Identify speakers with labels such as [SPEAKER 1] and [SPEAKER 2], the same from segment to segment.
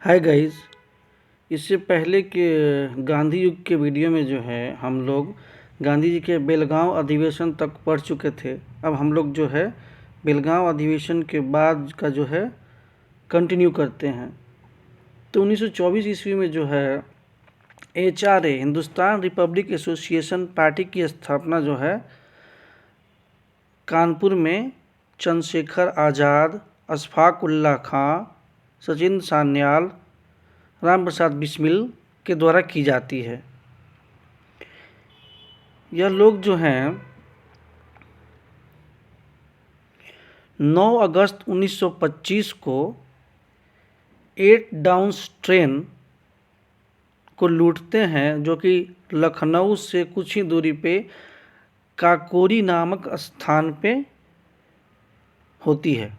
[SPEAKER 1] Hi guys. इससे पहले के गांधी युग के वीडियो में जो है हम लोग गांधी जी के बेलगांव अधिवेशन तक पढ़ चुके थे। अब हम लोग जो है बेलगांव अधिवेशन के बाद का जो है कंटिन्यू करते हैं। तो 1924 ईस्वी में जो है HRA Hindustan Republic association party की स्थापना जो है कानपुर में चंद्रशेखर आज़ाद, अशफाक उल्लाह खां, सचिन सान्याल, राम प्रसाद बिस्मिल के द्वारा की जाती है। यह लोग जो हैं 9 अगस्त 1925 को 8 डाउन्स ट्रेन को लूटते हैं, जो कि लखनऊ से कुछ ही दूरी पे काकोरी नामक स्थान पे होती है।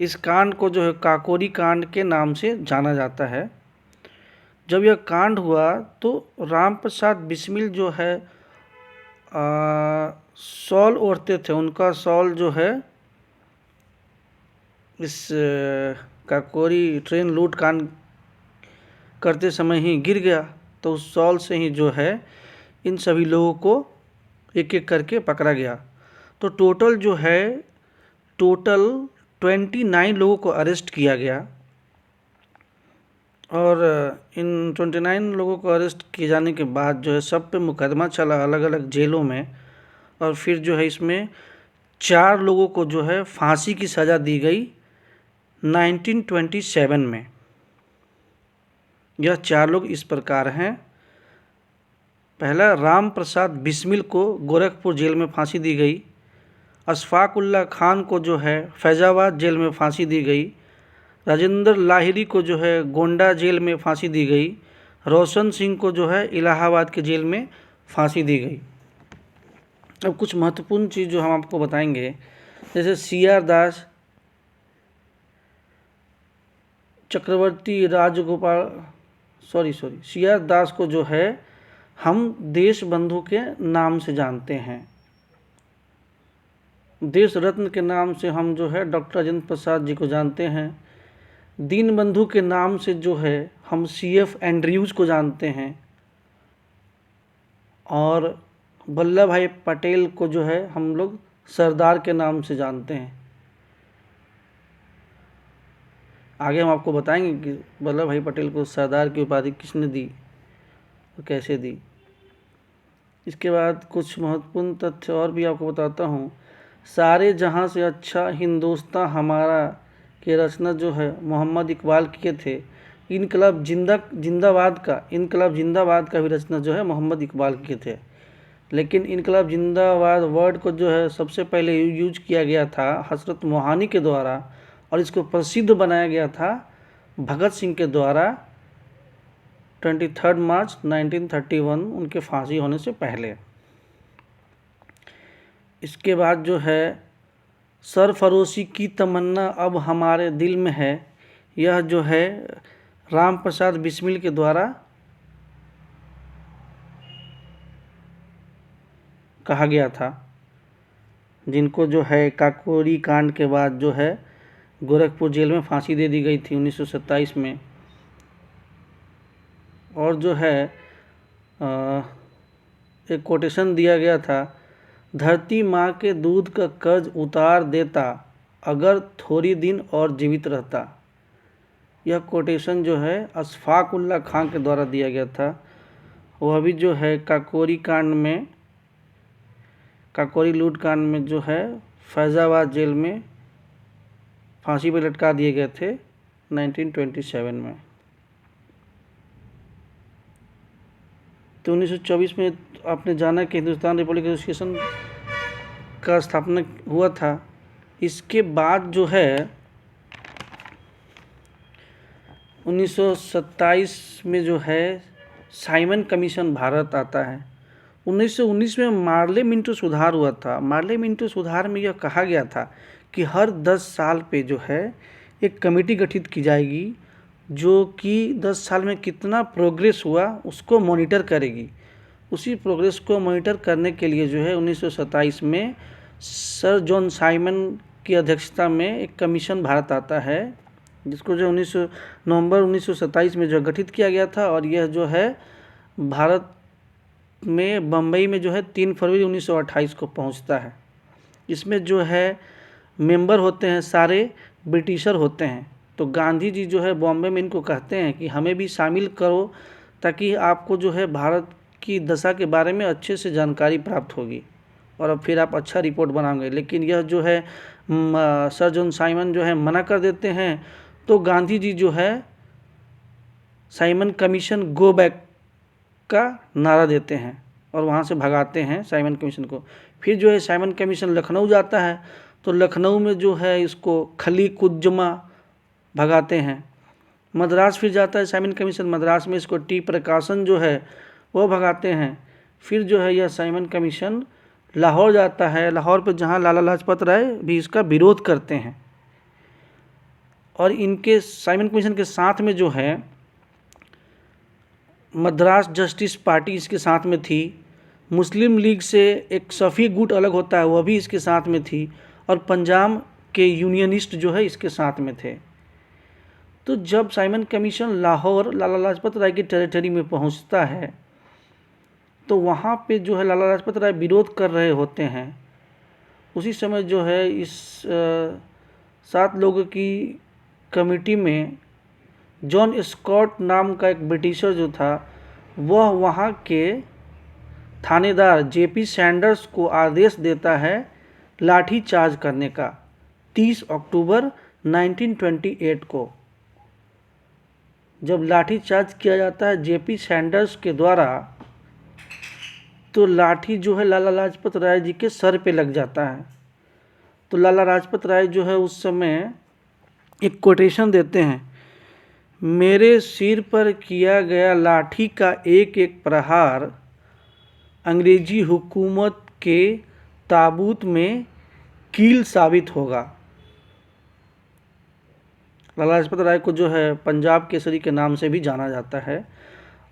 [SPEAKER 1] इस कांड को जो है काकोरी कांड के नाम से जाना जाता है। जब यह कांड हुआ तो राम प्रसाद बिस्मिल जो है शॉल ओढ़ते थे। उनका शॉल जो है इस काकोरी ट्रेन लूट कांड करते समय ही गिर गया। तो उस शॉल से ही जो है इन सभी लोगों को एक एक करके पकड़ा गया। तो टोटल 29 लोगों को अरेस्ट किया गया और इन 29 लोगों को अरेस्ट किए जाने के बाद जो है सब पे मुकदमा चला अलग अलग जेलों में। और फिर जो है इसमें 4 लोगों को जो है फांसी की सज़ा दी गई 1927 में। यह 4 लोग इस प्रकार हैं। पहला, राम प्रसाद बिस्मिल को गोरखपुर जेल में फांसी दी गई। अशफाक उल्लाह खान को जो है फैज़ाबाद जेल में फांसी दी गई। राजेंद्र लाहिरी को जो है गोंडा जेल में फांसी दी गई। रोशन सिंह को जो है इलाहाबाद के जेल में फांसी दी गई। अब कुछ महत्वपूर्ण चीज़ जो हम आपको बताएंगे, जैसे CR दास, चक्रवर्ती राजगोपाल CR दास को जो है हम देश बंधु के नाम से जानते हैं। देश रत्न के नाम से हम जो है डॉक्टर राजेंद्र प्रसाद जी को जानते हैं। दीन बंधु के नाम से जो है हम CF एंड्रयूज को जानते हैं। और वल्लभ भाई पटेल को जो है हम लोग सरदार के नाम से जानते हैं। आगे हम आपको बताएंगे कि वल्लभ भाई पटेल को सरदार की उपाधि किसने दी और कैसे दी। इसके बाद कुछ महत्वपूर्ण तथ्य और भी आपको बताता हूँ। सारे जहाँ से अच्छा हिंदुस्तान हमारा के रचना जो है मोहम्मद इकबाल किए थे। इनकलाब जिंदाबाद का भी रचना जो है मोहम्मद इकबाल किए थे। लेकिन इनकलाब जिंदाबाद वर्ड को जो है सबसे पहले यूज किया गया था हजरत मोहानी के द्वारा, और इसको प्रसिद्ध बनाया गया था भगत सिंह के द्वारा 23 मार्च 1931 उनके फांसी होने से पहले। इसके बाद जो है सरफरोशी की तमन्ना अब हमारे दिल में है, यह जो है राम प्रसाद बिस्मिल के द्वारा कहा गया था, जिनको जो है काकोरी कांड के बाद जो है गोरखपुर जेल में फांसी दे दी गई थी 1927 में। और जो है एक कोटेशन दिया गया था, धरती माँ के दूध का कर्ज उतार देता अगर थोड़ी दिन और जीवित रहता। यह कोटेशन जो है अशफाक उल्लाह खां के द्वारा दिया गया था। वह भी जो है काकोरी लूट कांड में जो है फैज़ाबाद जेल में फांसी पर लटका दिए गए थे 1927 में। तो 1924 में आपने जाना कि हिंदुस्तान रिपब्लिक एसोसिएशन का स्थापना हुआ था। इसके बाद जो है 1927 में जो है साइमन कमीशन भारत आता है। 1919 में मार्ले मिंटो सुधार हुआ था। मार्ले मिंटो सुधार में यह कहा गया था कि हर 10 साल पे जो है एक कमेटी गठित की जाएगी, जो कि 10 साल में कितना प्रोग्रेस हुआ उसको मॉनिटर करेगी। उसी प्रोग्रेस को मॉनिटर करने के लिए जो है 1927 में सर जॉन साइमन की अध्यक्षता में एक कमीशन भारत आता है, जिसको जो 19 नवंबर 1927 में जो गठित किया गया था, और यह जो है भारत में बम्बई में जो है 3 फरवरी 1928 को पहुंचता है। इसमें जो है मेंबर होते हैं सारे ब्रिटिशर होते हैं। तो गांधी जी जो है बॉम्बे में इनको कहते हैं कि हमें भी शामिल करो, ताकि आपको जो है भारत की दशा के बारे में अच्छे से जानकारी प्राप्त होगी और अब फिर आप अच्छा रिपोर्ट बनाओगे। लेकिन यह जो है सर जॉन साइमन जो है मना कर देते हैं। तो गांधी जी जो है साइमन कमीशन गो बैक का नारा देते हैं और वहाँ से भगाते हैं साइमन कमीशन को। फिर जो है साइमन कमीशन लखनऊ जाता है, तो लखनऊ में जो है इसको खली कुज्जमा भगाते हैं। मद्रास फिर जाता है साइमन कमीशन, मद्रास में इसको टी प्रकाशन जो है वो भगाते हैं। फिर जो है यह साइमन कमीशन लाहौर जाता है, लाहौर पे जहाँ लाला लाजपत राय भी इसका विरोध करते हैं। और इनके साइमन कमीशन के साथ में जो है मद्रास जस्टिस पार्टी इसके साथ में थी, मुस्लिम लीग से एक सफ़ी गुट अलग होता है वह भी इसके साथ में थी, और पंजाब के यूनियनिस्ट जो है इसके साथ में थे। तो जब साइमन कमीशन लाहौर लाला लाजपत राय की टेरिटरी में पहुंचता है, तो वहाँ पे जो है लाला लाजपत राय विरोध कर रहे होते हैं। उसी समय जो है इस 7 लोगों की कमेटी में जॉन स्कॉट नाम का एक ब्रिटिशर जो था, वह वहाँ के थानेदार जेपी सैंडर्स को आदेश देता है लाठी चार्ज करने का 30 अक्टूबर 1928 को। जब लाठी चार्ज किया जाता है जेपी सैंडर्स के द्वारा, तो लाठी जो है लाला लाजपत राय जी के सर पे लग जाता है। तो लाला लाजपत राय जो है उस समय एक कोटेशन देते हैं, मेरे सिर पर किया गया लाठी का एक एक प्रहार अंग्रेजी हुकूमत के ताबूत में कील साबित होगा। लाला लाजपत राय को जो है पंजाब केसरी के नाम से भी जाना जाता है।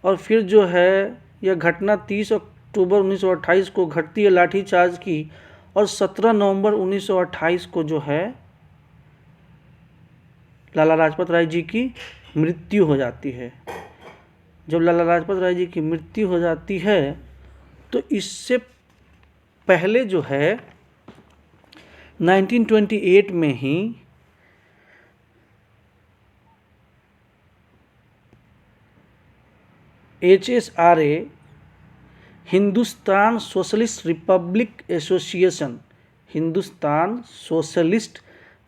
[SPEAKER 1] और फिर जो है यह घटना 30 अक्टूबर 1928 को घटती है लाठीचार्ज की, और 17 नवंबर 1928 को जो है लाला लाजपत राय जी की मृत्यु हो जाती है। जब लाला लाजपत राय जी की मृत्यु हो जाती है, तो इससे पहले जो है 1928 में ही HSRA Hindustan socialist Republic association, Hindustan socialist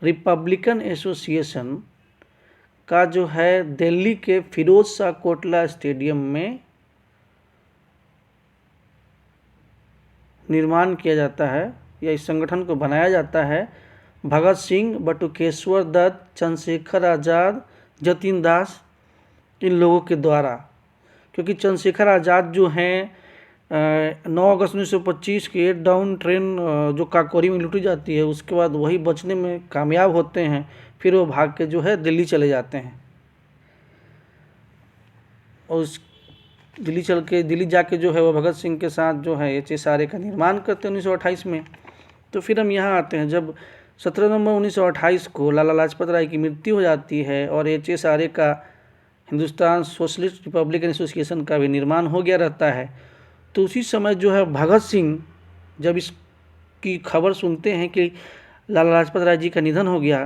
[SPEAKER 1] Republican association का जो है दिल्ली के फिरोज शाह कोटला स्टेडियम में निर्माण किया जाता है, या इस संगठन को बनाया जाता है भगत सिंह, बटुकेश्वर दत्त, चंद्रशेखर आज़ाद, जतिन दास इन लोगों के द्वारा। क्योंकि चंद्रशेखर आज़ाद जो हैं 9 अगस्त 1925 की 8 डाउन ट्रेन जो काकोरी में लूटी जाती है, उसके बाद वही बचने में कामयाब होते हैं। फिर वो भाग के जो है दिल्ली चले जाते हैं, और उस दिल्ली जाके जो है वो भगत सिंह के साथ जो है HSRA का निर्माण करते हैं 1928 में। तो फिर हम यहाँ आते हैं, जब 17 नवंबर 1928 को लाला लाजपत राय की मृत्यु हो जाती है और HSRA का हिंदुस्तान सोशलिस्ट रिपब्लिकन एसोसिएशन का भी निर्माण हो गया रहता है, तो उसी समय जो है भगत सिंह जब इसकी खबर सुनते हैं कि लाला लाजपत राय जी का निधन हो गया,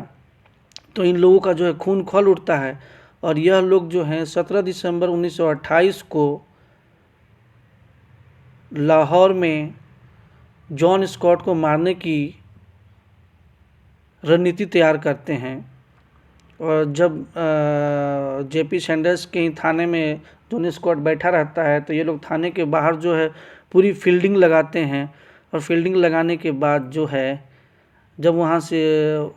[SPEAKER 1] तो इन लोगों का जो है खून खौल उठता है, और यह लोग जो हैं 17 दिसंबर 1928 को लाहौर में जॉन स्कॉट को मारने की रणनीति तैयार करते हैं। और जब जेपी सैंडर्स के ही थाने में जॉन स्कॉट बैठा रहता है, तो ये लोग थाने के बाहर जो है पूरी फील्डिंग लगाते हैं, और फील्डिंग लगाने के बाद जो है जब वहाँ से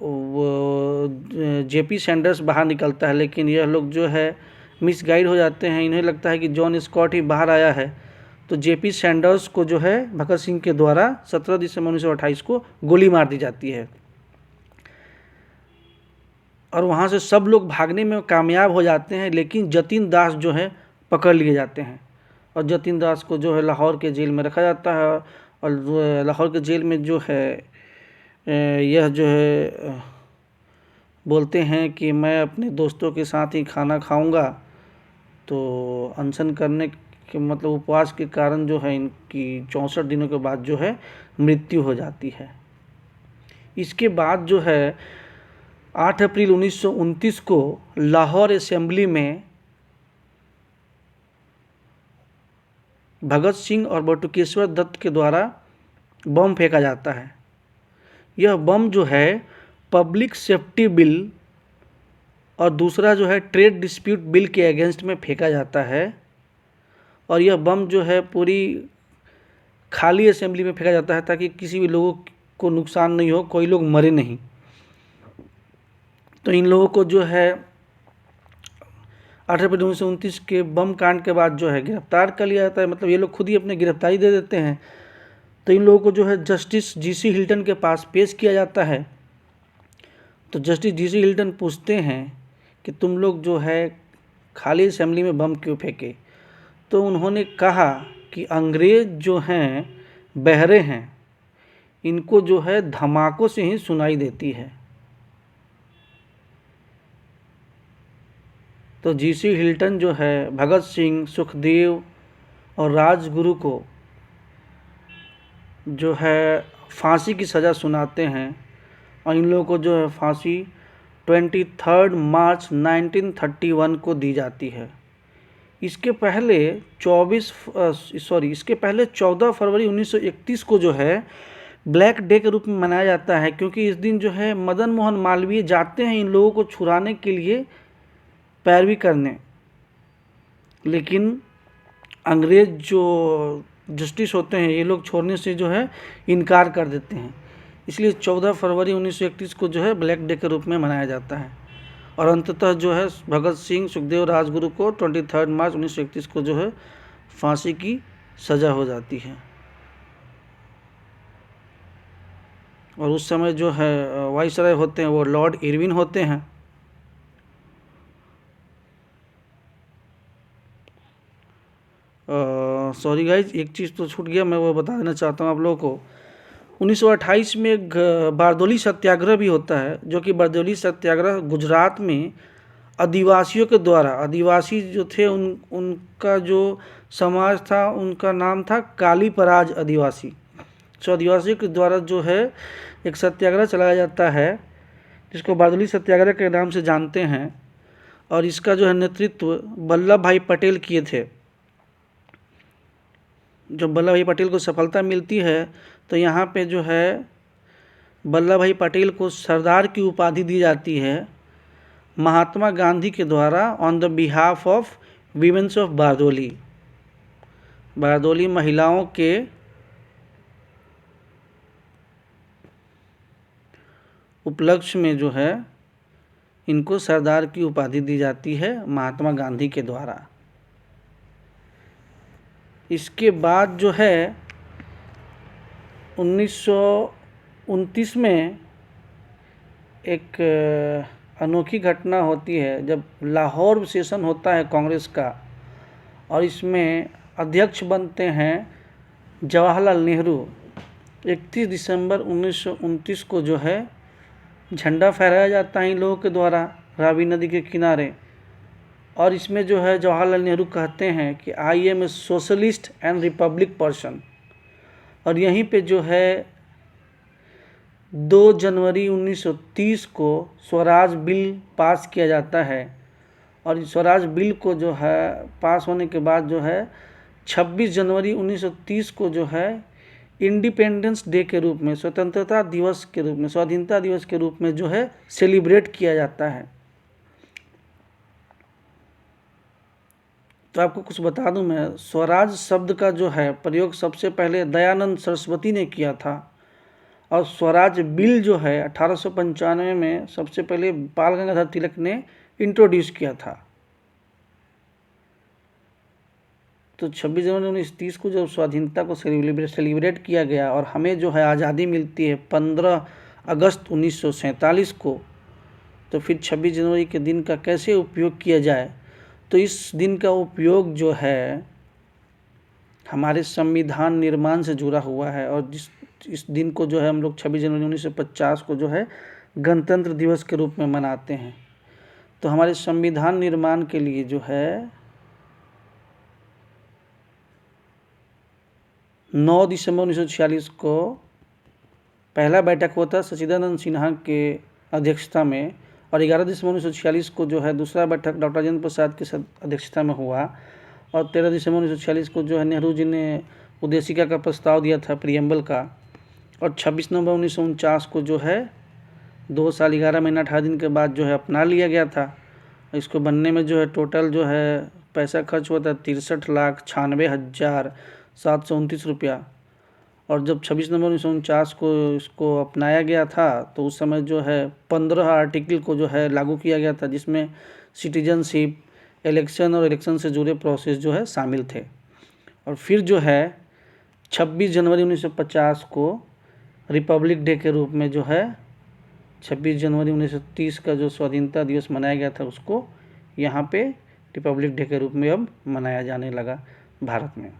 [SPEAKER 1] वो जेपी सैंडर्स बाहर निकलता है, लेकिन यह लोग जो है मिसगाइड हो जाते हैं, इन्हें लगता है कि जॉन स्कॉट ही बाहर आया है। तो जेपी सैंडर्स को जो है भगत सिंह के द्वारा 17 दिसंबर 1928 को गोली मार दी जाती है, और वहाँ से सब लोग भागने में कामयाब हो जाते हैं। लेकिन जतिन दास जो है पकड़ लिए जाते हैं, और जतिन दास को जो है लाहौर के जेल में रखा जाता है। और लाहौर के जेल में जो है यह जो है बोलते हैं कि मैं अपने दोस्तों के साथ ही खाना खाऊंगा, तो अनशन करने के मतलब उपवास के कारण जो है इनकी 64 दिनों के बाद जो है मृत्यु हो जाती है। इसके बाद जो है 8 अप्रैल 1929 को लाहौर असेंबली में भगत सिंह और बटुकेश्वर दत्त के द्वारा बम फेंका जाता है। यह बम जो है पब्लिक सेफ्टी बिल और दूसरा जो है ट्रेड डिस्प्यूट बिल के अगेंस्ट में फेंका जाता है, और यह बम जो है पूरी खाली असेंबली में फेंका जाता है ताकि किसी भी लोगों को नुकसान नहीं हो, कोई लोग मरे नहीं। तो इन लोगों को जो है 8 अप्रैल 1929 के बम कांड के बाद जो है गिरफ्तार कर लिया जाता है, मतलब ये लोग खुद ही अपने गिरफ्तारी दे देते हैं। तो इन लोगों को जो है जस्टिस जीसी हिल्टन के पास पेश किया जाता है। तो जस्टिस जीसी हिल्टन पूछते हैं कि तुम लोग जो है खाली असेंबली में बम क्यों फेंके। तो उन्होंने कहा कि अंग्रेज़ जो हैं बहरे हैं, इनको जो है धमाकों से ही सुनाई देती है। तो जीसी हिल्टन जो है भगत सिंह, सुखदेव और राजगुरु को जो है फांसी की सज़ा सुनाते हैं, और इन लोगों को जो है फांसी 23 मार्च 1931 को दी जाती है। इसके पहले 14 फरवरी 1931 को जो है ब्लैक डे के रूप में मनाया जाता है, क्योंकि इस दिन जो है मदन मोहन मालवीय जाते हैं इन लोगों को छुड़ाने के लिए पैरवी करने, लेकिन अंग्रेज़ जो जस्टिस होते हैं ये लोग छोड़ने से जो है इनकार कर देते हैं। इसलिए 14 फरवरी 1931 को जो है ब्लैक डे के रूप में मनाया जाता है। और अंततः जो है भगत सिंह, सुखदेव, राजगुरु को 23 मार्च 1931 को जो है फांसी की सज़ा हो जाती है। और उस समय जो है वाइसराय होते हैं वो लॉर्ड इरविन होते हैं। सॉरी गाइज, एक चीज़ तो छूट गया, मैं वो बता देना चाहता हूँ आप लोगों को। 1928 में एक बारदोली सत्याग्रह भी होता है, जो कि बारदोली सत्याग्रह गुजरात में आदिवासियों के द्वारा, आदिवासी जो थे उनका जो समाज था उनका नाम था काली पराज आदिवासी। सो आदिवासियों के द्वारा जो है एक सत्याग्रह चलाया जाता है जिसको बारदोली सत्याग्रह के नाम से जानते हैं, और इसका जो है नेतृत्व वल्लभ भाई पटेल किए थे। जब वल्लभ भाई पटेल को सफलता मिलती है तो यहाँ पे जो है वल्लभ भाई पटेल को सरदार की उपाधि दी जाती है महात्मा गांधी के द्वारा on the behalf of women's of Bardoli. Bardoli महिलाओं के उपलक्ष्य में जो है इनको सरदार की उपाधि दी जाती है महात्मा गांधी के द्वारा। इसके बाद जो है 1929 में एक अनोखी घटना होती है जब लाहौर सेशन होता है कांग्रेस का, और इसमें अध्यक्ष बनते हैं जवाहरलाल नेहरू। 31 दिसंबर 1929 को जो है झंडा फहराया जाता है इन लोगों के द्वारा रावी नदी के किनारे, और इसमें जो है जवाहरलाल नेहरू कहते हैं कि I am a socialist and republic person. और यहीं पे जो है 2 जनवरी 1930 को स्वराज बिल पास किया जाता है, और स्वराज बिल को जो है पास होने के बाद जो है 26 जनवरी 1930 को जो है इंडिपेंडेंस डे के रूप में, स्वतंत्रता दिवस के रूप में, स्वाधीनता दिवस के रूप में जो है सेलिब्रेट किया जाता है। तो आपको कुछ बता दूं मैं, स्वराज शब्द का जो है प्रयोग सबसे पहले दयानंद सरस्वती ने किया था, और स्वराज बिल जो है 1895 में सबसे पहले बाल गंगाधर तिलक ने इंट्रोड्यूस किया था। तो 26 जनवरी 1930 को जब स्वाधीनता को सेलिब्रेट किया गया और हमें जो है आज़ादी मिलती है 15 अगस्त 1947 को, तो फिर 26 जनवरी के दिन का कैसे उपयोग किया जाए। तो इस दिन का उपयोग जो है हमारे संविधान निर्माण से जुड़ा हुआ है, और इस दिन को जो है हम लोग 26 जनवरी 1950 को जो है गणतंत्र दिवस के रूप में मनाते हैं। तो हमारे संविधान निर्माण के लिए जो है 9 दिसंबर 1946 को पहला बैठक हुआ था सच्चिदानंद सिन्हा के अध्यक्षता में, और 11 दिसंबर 1946 को जो है दूसरा बैठक डॉक्टर राजेंद्र प्रसाद की अध्यक्षता में हुआ, और 13 दिसंबर 1946 को जो है नेहरू जी ने उद्देशिका का प्रस्ताव दिया था प्रियम्बल का, और 26 नवंबर 1949 को जो है 2 साल 11 महीना 18 दिन के बाद जो है अपना लिया गया था। इसको बनने में जो है टोटल जो है पैसा खर्च हुआ था 63,96,729 रुपया। और जब 26 नवंबर 1949 को इसको अपनाया गया था तो उस समय जो है 15 आर्टिकल को जो है लागू किया गया था, जिसमें सिटीजनशिप, इलेक्शन और इलेक्शन से जुड़े प्रोसेस जो है शामिल थे। और फिर जो है 26 जनवरी 1950 को रिपब्लिक डे के रूप में जो है 26 जनवरी 1930 का जो स्वाधीनता दिवस मनाया गया था उसको यहाँ पे रिपब्लिक डे के रूप में अब मनाया जाने लगा भारत में।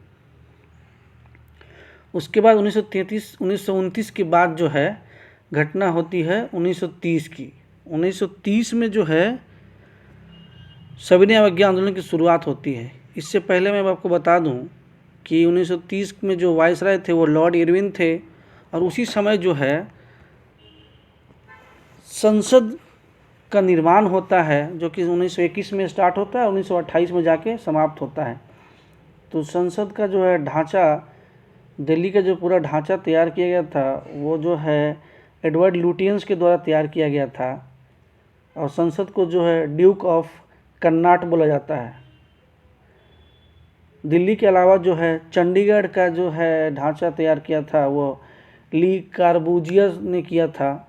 [SPEAKER 1] उसके बाद 1929 के बाद जो है घटना होती है 1930 की। 1930 में जो है सविनय अवज्ञा आंदोलन की शुरुआत होती है। इससे पहले मैं आपको बता दूं कि 1930 में जो वायसराय थे वो लॉर्ड इरविन थे, और उसी समय जो है संसद का निर्माण होता है, जो कि 1921 में स्टार्ट होता है, 1928 में जाके समाप्त होता है। तो संसद का जो है ढांचा, दिल्ली का जो पूरा ढांचा तैयार किया गया था वो जो है एडवर्ड लुटियंस के द्वारा तैयार किया गया था, और संसद को जो है ड्यूक ऑफ कन्नाट बोला जाता है। दिल्ली के अलावा जो है चंडीगढ़ का जो है ढांचा तैयार किया था वो ली कार्बूजियर ने किया था।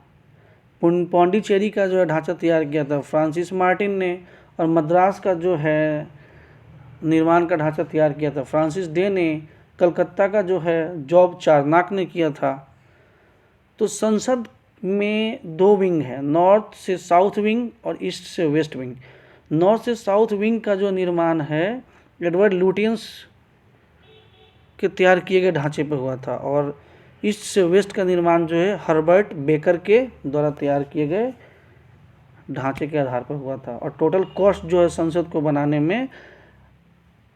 [SPEAKER 1] पौंडीचेरी का जो है ढांचा तैयार किया था फ्रांसिस मार्टिन ने, और मद्रास का जो है निर्माण का ढांचा तैयार किया था फ्रांसिस डे ने। कलकत्ता का जो है जॉब चार्नाक ने किया था। तो संसद में 2 विंग है, नॉर्थ से साउथ विंग और ईस्ट से वेस्ट विंग। नॉर्थ से साउथ विंग का जो निर्माण है एडवर्ड लुटियंस के तैयार किए गए ढांचे पर हुआ था, और ईस्ट से वेस्ट का निर्माण जो है हर्बर्ट बेकर के द्वारा तैयार किए गए ढांचे के आधार पर हुआ था। और टोटल कॉस्ट जो है संसद को बनाने में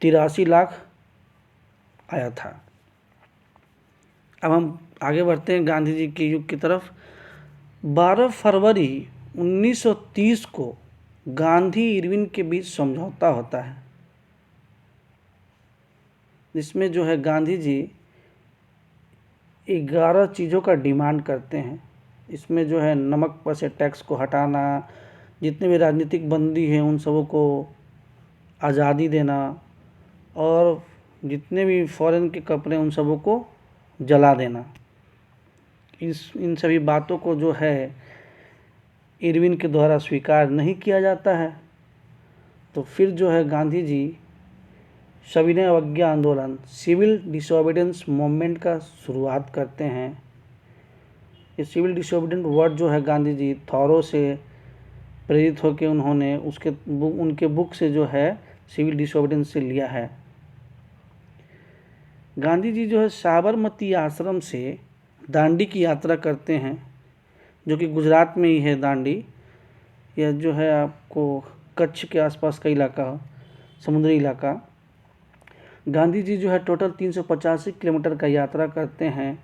[SPEAKER 1] 83 लाख आया था। अब हम आगे बढ़ते हैं गांधी जी के युग की तरफ। 12 फरवरी 1930 को गांधी इरविन के बीच समझौता होता है, जिसमें जो है गांधी जी 11 चीज़ों का डिमांड करते हैं। इसमें जो है नमक पर से टैक्स को हटाना, जितने भी राजनीतिक बंदी हैं उन सबों को आज़ादी देना, और जितने भी फॉरेन के कपड़े उन सबों को जला देना। इन सभी बातों को जो है इरविन के द्वारा स्वीकार नहीं किया जाता है। तो फिर जो है गांधी जी सविनय अवज्ञा आंदोलन, सिविल डिसोबीडियंस मूवमेंट का शुरुआत करते हैं। ये सिविल डिसोबीडियंट वर्ड जो है गांधी जी थॉरो से प्रेरित होकर उन्होंने उनके बुक से जो है सिविल डिसोबीडियंस से लिया है। गांधी जी जो है साबरमती आश्रम से दांडी की यात्रा करते हैं, जो कि गुजरात में ही है दांडी। यह जो है आपको कच्छ के आसपास का इलाका, समुद्री इलाका। गांधी जी जो है टोटल 385 किलोमीटर का यात्रा करते हैं।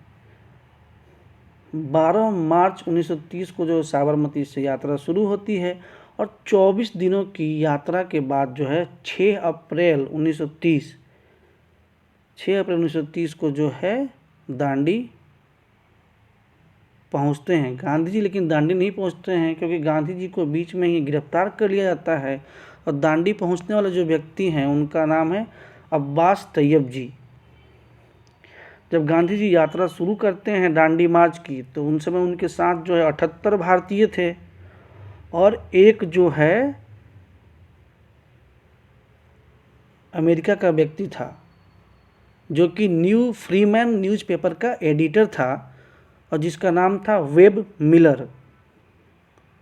[SPEAKER 1] 12 मार्च 1930 को जो साबरमती से यात्रा शुरू होती है, और 24 दिनों की यात्रा के बाद जो है 6 अप्रैल 1930 को जो है दांडी पहुंचते हैं गांधी जी। लेकिन दांडी नहीं पहुंचते हैं, क्योंकि गांधी जी को बीच में ही गिरफ्तार कर लिया जाता है, और दांडी पहुंचने वाले जो व्यक्ति हैं उनका नाम है अब्बास तैयब जी। जब गांधी जी यात्रा शुरू करते हैं दांडी मार्च की, तो उन समय उनके साथ जो है 78 भारतीय थे, और एक जो है अमेरिका का व्यक्ति था, जो कि न्यू फ्रीमैन न्यूज़पेपर का एडिटर था, और जिसका नाम था वेब मिलर।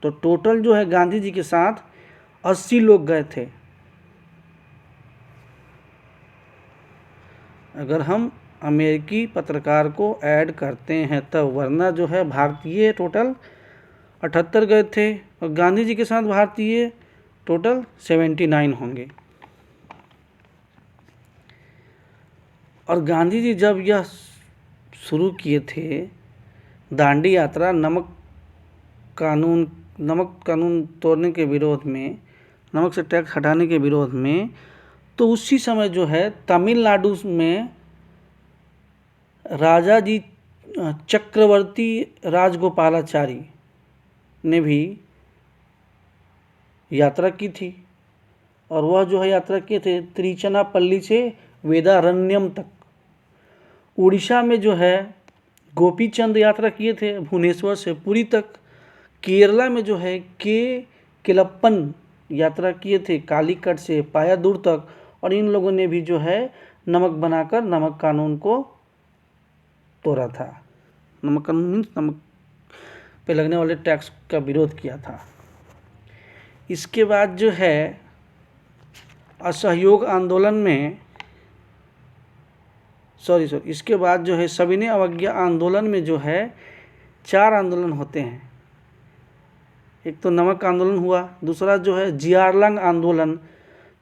[SPEAKER 1] तो टोटल जो है गांधी जी के साथ 80 लोग गए थे। अगर हम अमेरिकी पत्रकार को ऐड करते हैं तब, वरना जो है भारतीय टोटल 78 गए थे और गांधी जी के साथ भारतीय टोटल 79 होंगे। और गांधी जी जब यह शुरू किए थे दांडी यात्रा नमक कानून तोड़ने के विरोध में, नमक से टैक्स हटाने के विरोध में, तो उसी समय जो है तमिलनाडु में राजा जी चक्रवर्ती राजगोपालाचारी ने भी यात्रा की थी। और वह जो है यात्रा किए थे त्रिचनापल्ली से वेदारण्यम तक। उड़ीसा में जो है गोपीचंद यात्रा किए थे भुवनेश्वर से पुरी तक। केरला में जो है केलप्पन यात्रा किए थे कालीकट से पायादूर तक। और इन लोगों ने भी जो है नमक बनाकर नमक कानून को तोड़ा था। नमक कानून मीन्स नमक पे लगने वाले टैक्स का विरोध किया था। इसके बाद जो है असहयोग आंदोलन में इसके बाद जो है सविनय अवज्ञा आंदोलन में जो है 4 आंदोलन होते हैं। एक तो नमक आंदोलन हुआ, दूसरा जो है जियारलंग आंदोलन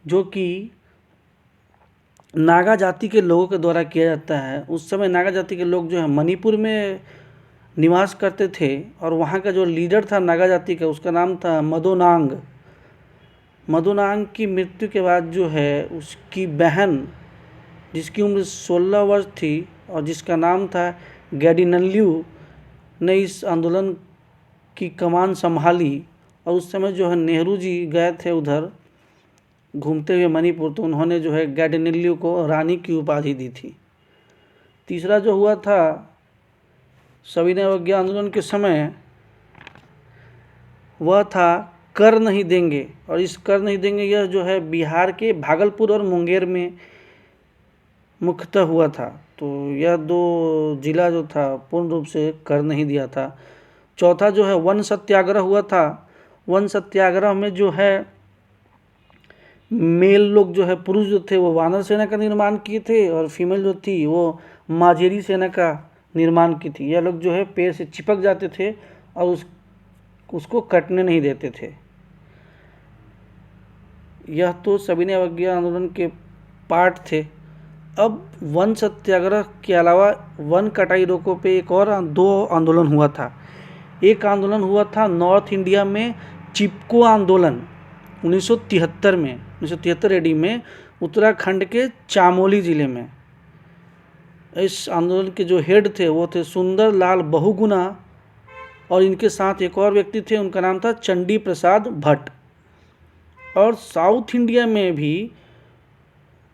[SPEAKER 1] जो कि नागा जाति के लोगों के द्वारा किया जाता है। उस समय नागा जाति के लोग जो है मणिपुर में निवास करते थे और वहाँ का जो लीडर था नागा जाति का उसका नाम था मदोनांग। मदोनांग की मृत्यु के बाद जो है उसकी बहन जिसकी उम्र 16 वर्ष थी और जिसका नाम था गैडिनल्यू ने इस आंदोलन की कमान संभाली। और उस समय जो है नेहरू जी गए थे उधर घूमते हुए मणिपुर, तो उन्होंने जो है गैडिनल्यू को रानी की उपाधि दी थी। तीसरा जो हुआ था सविनय अवज्ञा आंदोलन के समय वह था कर नहीं देंगे। और इस कर नहीं देंगे यह जो है बिहार के भागलपुर और मुंगेर में मुख्यतः हुआ था। तो यह 2 जिला जो था पूर्ण रूप से कर नहीं दिया था। चौथा जो है वन सत्याग्रह हुआ था। वन सत्याग्रह में जो है मेल लोग जो है पुरुष जो थे वो वानर सेना का निर्माण किए थे और फीमेल जो थी वो माजेरी सेना का निर्माण की थी। यह लोग जो है पेड़ से चिपक जाते थे और उसको कटने नहीं देते थे। यह तो सविनय अवज्ञा आंदोलन के पार्ट थे। अब वन सत्याग्रह के अलावा वन कटाई रोको पे एक और 2 आंदोलन हुआ था। एक आंदोलन हुआ था नॉर्थ इंडिया में चिपको आंदोलन 1973 एडी में उत्तराखंड के चामोली ज़िले में। इस आंदोलन के जो हेड थे वो थे सुंदर लाल बहुगुणा और इनके साथ एक और व्यक्ति थे, उनका नाम था चंडी प्रसाद भट्ट। और साउथ इंडिया में भी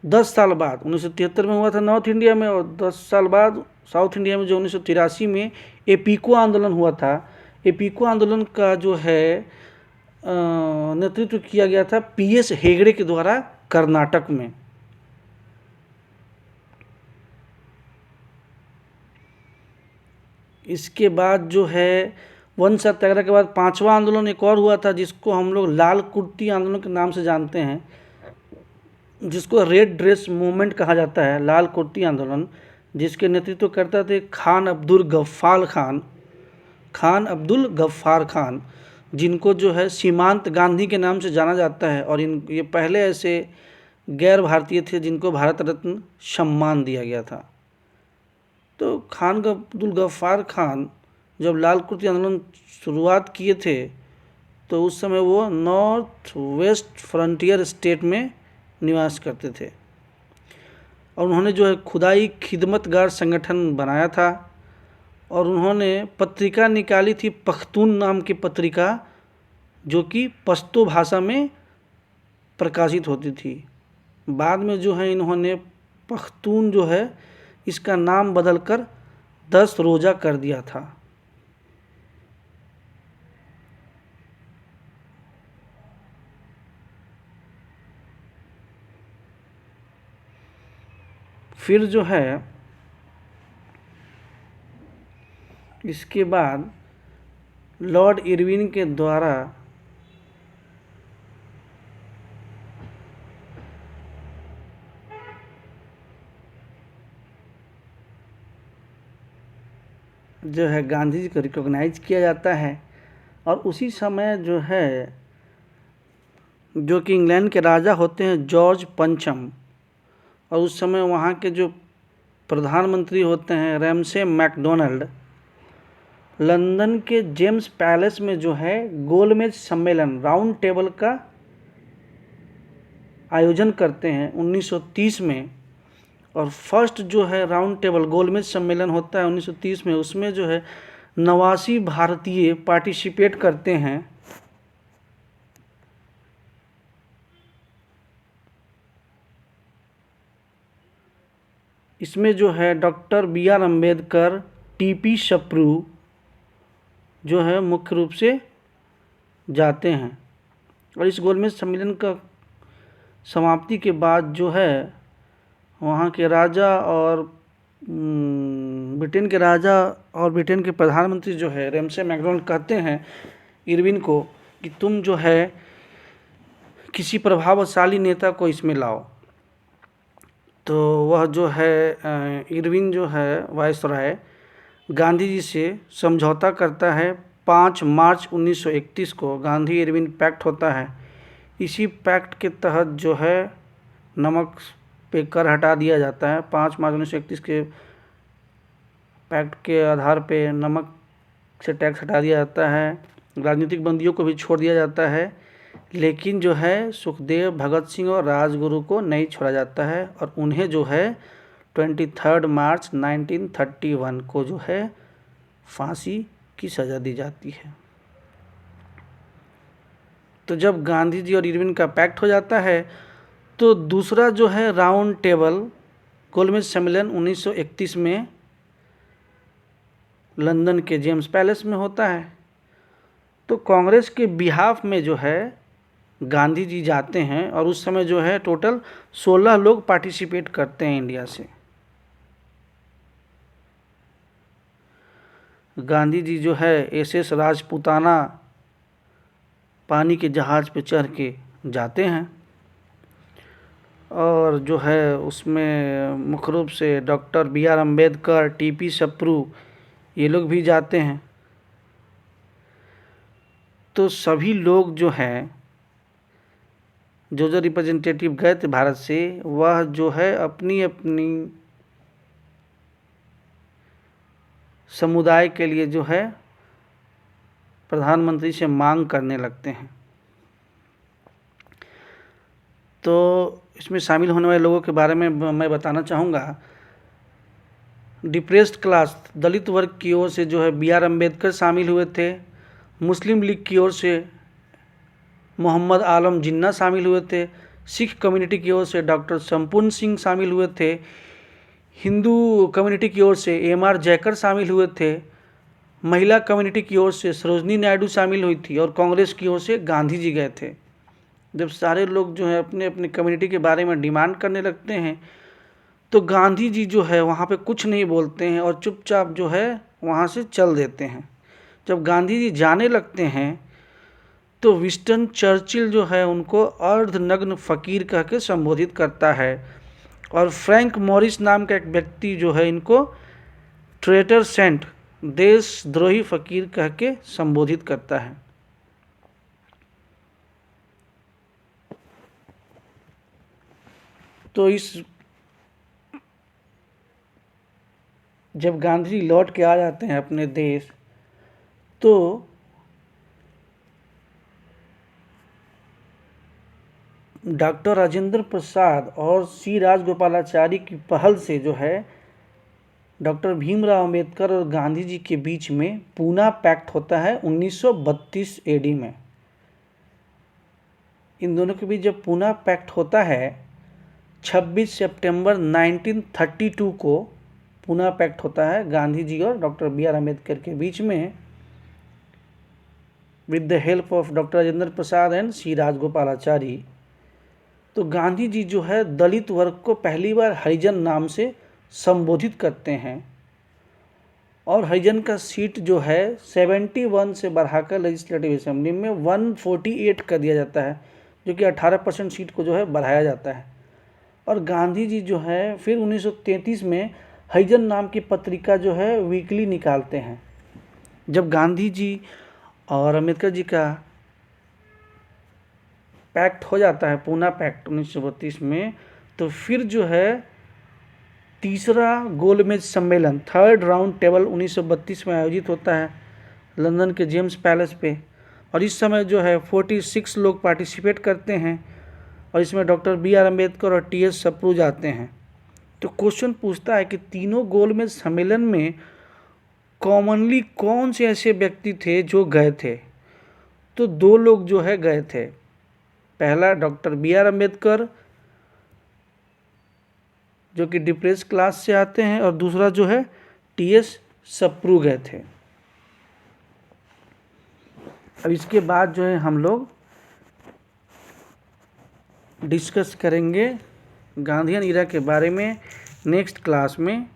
[SPEAKER 1] 10 साल बाद 1973 में हुआ था नॉर्थ इंडिया में, और 10 साल बाद साउथ इंडिया में जो 1983 में एपीको आंदोलन हुआ था। एपीको आंदोलन का जो है नेतृत्व किया गया था पीएस हेगड़े के द्वारा कर्नाटक में। इसके बाद जो है वन सत्याग्रह के बाद 5वां आंदोलन एक और हुआ था जिसको हम लोग लाल कुर्ती आंदोलन के नाम से जानते हैं, जिसको रेड ड्रेस मूवमेंट कहा जाता है। लाल कुर्ती आंदोलन जिसके नेतृत्व करते थे खान अब्दुल गफ्फार खान, जिनको जो है सीमांत गांधी के नाम से जाना जाता है। और ये पहले ऐसे गैर भारतीय थे जिनको भारत रत्न सम्मान दिया गया था। तो खान अब्दुल गफ्फार खान जब लाल कुर्ती आंदोलन शुरुआत किए थे तो उस समय वो नॉर्थ वेस्ट फ्रंटियर स्टेट में निवास करते थे। और उन्होंने जो है खुदाई खिदमतगार संगठन बनाया था और उन्होंने पत्रिका निकाली थी पख्तून नाम की पत्रिका, जो कि पश्तो भाषा में प्रकाशित होती थी। बाद में जो है इन्होंने पख्तून जो है इसका नाम बदलकर 10 रोज़ा कर दिया था। फिर जो है इसके बाद लॉर्ड इरविन के द्वारा जो है गांधी जी को रिकॉग्नाइज किया जाता है और उसी समय जो है, जो कि इंग्लैंड के राजा होते हैं जॉर्ज पंचम, और उस समय वहाँ के जो प्रधानमंत्री होते हैं रैमसे मैकडोनाल्ड, लंदन के जेम्स पैलेस में जो है गोलमेज सम्मेलन, राउंड टेबल का आयोजन करते हैं 1930 में। और फर्स्ट जो है राउंड टेबल गोलमेज सम्मेलन होता है 1930 में, उसमें जो है 89 भारतीय पार्टिसिपेट करते हैं। इसमें जो है doctor B R. Ambedkar, T P. Sapru जो है मुख्य रूप से जाते हैं। और इस गोलमेज सम्मेलन का समाप्ति के बाद जो है वहाँ के राजा और ब्रिटेन के राजा और ब्रिटेन के प्रधानमंत्री जो है रैमसे मैकडोनाल्ड कहते हैं इरविन को कि तुम जो है किसी प्रभावशाली नेता को इसमें लाओ। तो वह जो है इरविन जो है वायसराय गांधी जी से समझौता करता है। 5 मार्च 1931 को गांधी इरविन पैक्ट होता है। इसी पैक्ट के तहत जो है नमक पे कर हटा दिया जाता है। 5 मार्च 1931 के पैक्ट के आधार पे नमक से टैक्स हटा दिया जाता है। राजनीतिक बंदियों को भी छोड़ दिया जाता है, लेकिन जो है सुखदेव, भगत सिंह और राजगुरु को नहीं छोड़ा जाता है और उन्हें जो है 23 मार्च 1931 को जो है फांसी की सज़ा दी जाती है। तो जब गांधी जी और इरविन का पैक्ट हो जाता है तो दूसरा जो है राउंड टेबल गोलमेज सम्मेलन 1931 में लंदन के जेम्स पैलेस में होता है। तो कांग्रेस के बिहाफ में जो है गांधी जी जाते हैं और उस समय जो है टोटल 16 लोग पार्टिसिपेट करते हैं इंडिया से। गांधी जी जो है एसएस राजपूताना पानी के जहाज़ पे चढ़ के जाते हैं और जो है उसमें मुख्य रूप से doctor B R. Ambedkar, T P. Sapru ये लोग भी जाते हैं। तो सभी लोग जो हैं जो रिप्रेजेंटेटिव गए थे भारत से, वह जो है अपनी अपनी समुदाय के लिए जो है प्रधानमंत्री से मांग करने लगते हैं। तो इसमें शामिल होने वाले लोगों के बारे में मैं बताना चाहूँगा। डिप्रेस्ड क्लास, दलित वर्ग की ओर से जो है बी.आर. अम्बेडकर शामिल हुए थे। मुस्लिम लीग की ओर से मोहम्मद आलम जिन्ना शामिल हुए थे। सिख कम्युनिटी की ओर से डॉक्टर संपूर्ण सिंह शामिल हुए थे। हिंदू कम्युनिटी की ओर से एम.आर. जयकर शामिल हुए थे। महिला कम्युनिटी की ओर से सरोजनी नायडू शामिल हुई थी और कांग्रेस की ओर से गांधी जी गए थे। जब सारे लोग जो है अपने अपने कम्युनिटी के बारे में डिमांड करने लगते हैं तो गांधी जी जो है वहाँ पे कुछ नहीं बोलते हैं और चुपचाप जो है वहाँ से चल देते हैं। जब गांधी जी जाने लगते हैं तो विंस्टन चर्चिल जो है उनको अर्धनग्न फ़कीर कह के संबोधित करता है और फ्रैंक मॉरिस नाम का एक व्यक्ति जो है इनको ट्रेटर सेंट, देशद्रोही फ़कीर कह के संबोधित करता है। तो इस जब गांधी जी लौट के आ जाते हैं अपने देश तो डॉक्टर राजेंद्र प्रसाद और सी राजगोपालाचारी की पहल से जो है डॉक्टर भीमराव अंबेडकर और गांधी जी के बीच में पूना पैक्ट होता है 1932 एडी में। इन दोनों के बीच जब पूना पैक्ट होता है 26 सितंबर 1932 को पूना पैक्ट होता है गांधी जी और डॉक्टर बी.आर. अम्बेडकर के बीच में with the help of doctor Rajendra Prasad and C Rajagopalachari. तो गांधी जी जो है दलित वर्ग को पहली बार हरिजन नाम से संबोधित करते हैं और हरिजन का सीट जो है 71 से बढ़ाकर लेजिस्लेटिव असेंबली में 148 कर दिया जाता है, जो कि 18% सीट को जो है बढ़ाया जाता है। और गांधी जी जो है फिर 1933 में हरिजन नाम की पत्रिका जो है वीकली निकालते हैं। जब गांधी जी और अम्बेडकर जी का पैक्ट हो जाता है, पूना पैक्ट 1932 में, तो फिर जो है तीसरा गोलमेज सम्मेलन, थर्ड राउंड टेबल 1932 में आयोजित होता है लंदन के जेम्स पैलेस पे। और इस समय जो है 46 लोग पार्टिसिपेट करते हैं और इसमें डॉक्टर बी आर अम्बेडकर और टी एस सप्रू जाते हैं। तो क्वेश्चन पूछता है कि तीनों गोलमेज सम्मेलन में कॉमनली कौन से ऐसे व्यक्ति थे जो गए थे। तो 2 लोग जो है गए थे, पहला डॉक्टर बी आर अम्बेडकर जो कि डिप्रेस क्लास से आते हैं, और दूसरा जो है टी एस सप्रू गए थे। अब इसके बाद जो है हम लोग डिस्कस करेंगे गांधीयन ईरा के बारे में नेक्स्ट क्लास में।